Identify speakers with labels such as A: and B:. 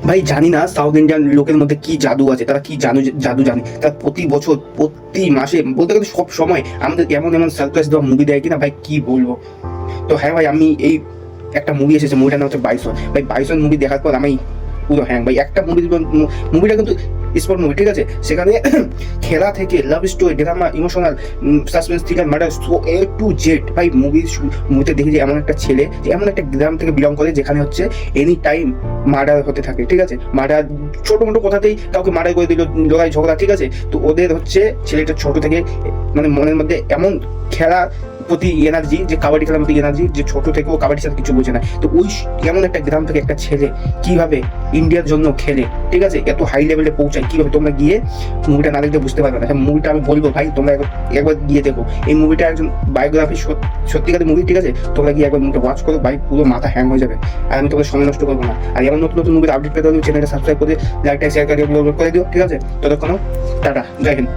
A: ভাই জানি না সাউথ ইন্ডিয়ান লোকের মধ্যে কি জাদু আছে, তারা কি জাদু জানে, তারা প্রতি বছর প্রতি মাসে বলতে গেলে সব সময় আমাদের এমন এমন সারপ্রাইজ দেওয়া মুভি দেয় কিনা ভাই কি বলবো। তো হ্যাঁ ভাই, আমি এই একটা মুভি এসেছে, মুভিটার নাম হচ্ছে বাইসন। ভাই বাইসন মুভি দেখার পর আমি পুরো হ্যাঁ ভাই, একটা মুভিটা কিন্তু স্পট মুভি, ঠিক আছে। সেখানে খেলা থেকে love story, drama, emotional, suspense, thriller, murder, so A to Z. ভাই মুভিতে দেখি যে এমন একটা ছেলে যে এমন একটা গ্রাম থেকে বিলং করে যেখানে হচ্ছে এনি টাইম মার্ডার হতে থাকে, ঠিক আছে। মার্ডার ছোট মোটো কথাতেই কাউকে মার্ডার করে দিল, লড়াই ঝগড়া, ঠিক আছে। তো ওদের হচ্ছে ছেলেটা ছোট থেকে মানে মনের মধ্যে এমন খেলা প্রতি এনার্জি, যে কাবাডি খেলার প্রতি এনার্জি, যে ছোট থেকে ও কাবাডির সাথে কিছু বোঝে না। তো ওই এমন একটা গ্রাম থেকে একটা ছেলে কিভাবে ইন্ডিয়ার জন্য খেলে, ঠিক আছে, এত হাই লেভেলে পৌঁছায় কিভাবে, তোমরা গিয়ে মুভিটা না দেখতে বুঝতে পারবে না। মুভিটা আমি বলবো ভাই তোমরা একবার গিয়ে দেখো। এই মুভিটা একজন বায়োগ্রাফি, সত্যিকারের মুভি, ঠিক আছে। তোমরা গিয়ে একবার মুভিটা ওয়াচ করো ভাই, পুরো মাথা হ্যাং হয়ে যাবে। আর আমি তোমাদের সময় নষ্ট করবো না। আর এমন নতুন নতুন মুভির আপডেট পেতে হলে চ্যানেলটা সাবস্ক্রাইব করে লাইকটা শেয়ার করে দিও, ঠিক আছে। ততক্ষণ টাটা, জয় হিন্দ।